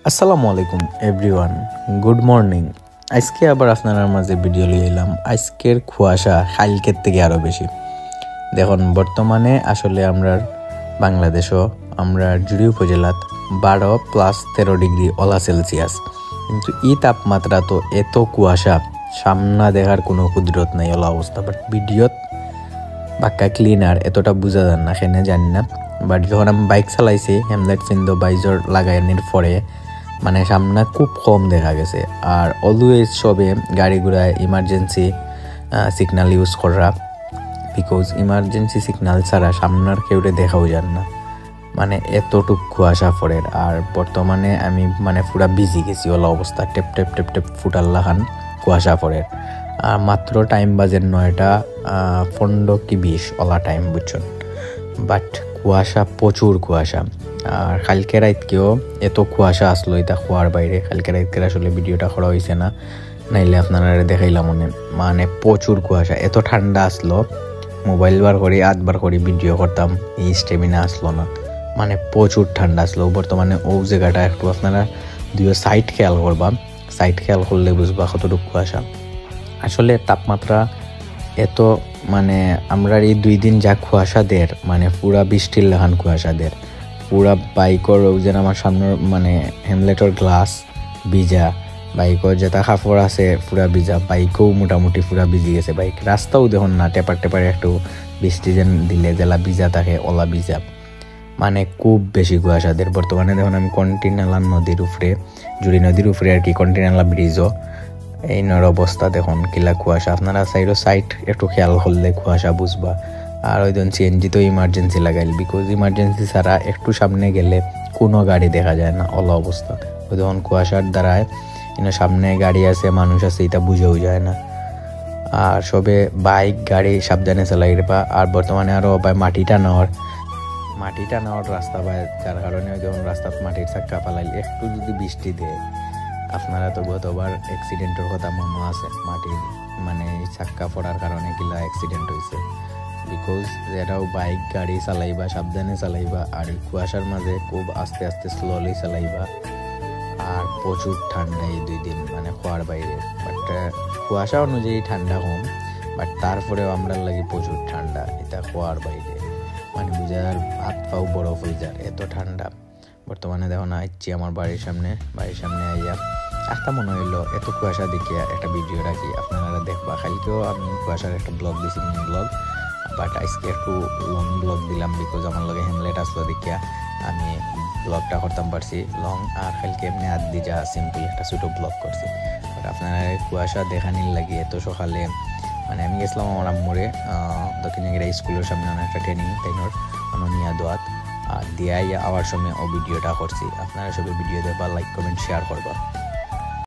আসসালামু আলাইকুম everyone, good morning. আজকে আবার আপনার মাঝে ভিডিও লিয়ে এলাম। আজকের কুয়াশা কালকের থেকে আরও বেশি। দেখুন, বর্তমানে আসলে আমরা বাংলাদেশও আমরা জুড়ি উপজেলাত 12+13 ডিগ্রি ওলা সেলসিয়াস, কিন্তু এই তাপমাত্রা তো এত কুয়াশা সামনা দেখার কোনো কুদরত নাই ওলা অবস্থা। বাট ভিডিওত বাক্কা ক্লিনার এতটা বোঝা যান না, সেনে জানি না। বাট যখন আমি বাইক চালাইছি হেমলেট ফিন্দো বাইজর লাগাইনের পরে মানে সামনে খুব কম দেখা গেছে। আর অলওয়েজ সবে গাড়ি ঘোড়ায় ইমার্জেন্সি সিগন্যাল ইউজ করা, বিকজ ইমার্জেন্সি সিগন্যাল ছাড়া সামনার কেউরে দেখাও যান না, মানে এতটুক কুয়াশা পড়ে। আর বর্তমানে আমি মানে পুরা ভিজি গেছি ওলা অবস্থা, টেপ টেপ টেপ টেপ ফুটাল্লা খান কুয়াশা পড়ে। আর মাত্র টাইম বাজে 9টা 15 কি 20 ওলা টাইম, বুঝছেন। বাট কুয়াশা, প্রচুর কুয়াশা। আর কালকে রাতকেও এত কুয়াশা আসলো এটা খোয়ার বাইরে। কালকে রাতকে আসলে ভিডিওটা করা হয়েছে না, নাইলে আপনারা দেখাইলাম মানে প্রচুর কুয়াশা। এত ঠান্ডা আসলো, মোবাইল বার করি 8বার করি ভিডিও করতাম, এই স্টেমিনা আসলো না, মানে প্রচুর ঠান্ডা আসলো। বর্তমানে ও জায়গাটা একটু আপনারা দুই সাইড খেয়াল করবা, সাইড খেয়াল করলে বুঝবা কতটুকু কুয়াশা। আসলে তাপমাত্রা এত মানে আমরা এই 2 দিন যা কুয়াশা দের, মানে পুরা বৃষ্টির লেখান কুয়াশা দের। পুরা বাইকর যেন আমার সামনের মানে হেমলেটর গ্লাস ভিজা, বাইকর যেটা কাপড় আছে পুরা ভিজা, বাইকও মোটামুটি পুরা ভিজি গেছে। বাইক রাস্তাও দেখুন না, টেপার টেপার একটু বৃষ্টি যেন দিলে জেলা ভিজা থাকে ওলা ভিজা, মানে খুব বেশি কুয়াশা দের। বর্তমানে দেখুন আমি কন্টিনালা নদীর উপরে, জুড়ি নদীর উপরে আর কি, কন্টিনালা ব্রিজও এই নর অবস্থা দেখুন কিলা কুয়াশা। আপনারা সাইড একটু খেয়াল করলে কুয়াশা বুঝবা। আর ওই দিন সিএনজি তো ইমার্জেন্সি লাগাইল, বিকজ ইমার্জেন্সি ছাড়া একটু সামনে গেলে কোনো গাড়ি দেখা যায় না ওলা অবস্থা। ওই তখন কুয়াশার দ্বারায় সামনে গাড়ি আছে, মানুষ আছে, এটা বুঝেও যায় না। আর সবে বাইক গাড়ি সাবধানে চালাই বা। আর বর্তমানে আরও মাটিটা নেওয়ার রাস্তা পায়, যার কারণে ওই যখন রাস্তাত মাটির চাক্কা ফালাইল একটু যদি বৃষ্টি দেয়, আপনারা তো গতবার অ্যাক্সিডেন্টের কথা মনে আছে, মাটির মানে চাক্কা পড়ার কারণে কিলা অ্যাক্সিডেন্ট হয়েছে। বিকজ যেটাও বাইক গাড়ি চালাইবা সাবধানে চালাইবা, আর কুয়াশার মাঝে খুব আস্তে আস্তে স্লোলি চালাইবা। আর প্রচুর ঠান্ডা এই 2 দিন, মানে খোয়ার বাইরে। বাট কুয়াশা অনুযায়ী ঠান্ডা কম, বাট তারপরেও আমরা লাগি প্রচুর ঠান্ডা, এটা খোয়ার বাইরে, মানে বুঝার হাত পাও বরফ হয়ে যায়, এত ঠান্ডা। বর্তমানে দেখো না আইছি আমার বাড়ির সামনে আইয়া একটা মনে হইলো এত কুয়াশা দেখিয়া একটা ভিডিও রাখি, আপনারা দেখবা। কালকেও আমি কুয়াশার একটা ব্লগ দিছি, মিনি ব্লগ, বাট আজকে একটু লং ব্লগ দিলাম, বিকজ আমার লগে হেমলেট আসলো দেখিয়া আমি ব্লগটা করতাম পারছি লং। আর কালকে এমনি হাত দিয়ে যা সিম্পল একটা ছোটো ব্লগ করছি। বাট আপনারা কুয়াশা দেখানির লাগে এত সকালে, মানে আমি গেছিলাম আমার আম্মুরে দক্ষিণাগিরা স্কুলের সামনে একটা ট্রেনিং তাইনোর নিয়া দোয়াত আর দিয়া আওয়ার সময় ও ভিডিওটা করছি। আপনারা সবাই ভিডিও দেখবা, লাইক কমেন্ট শেয়ার করবা।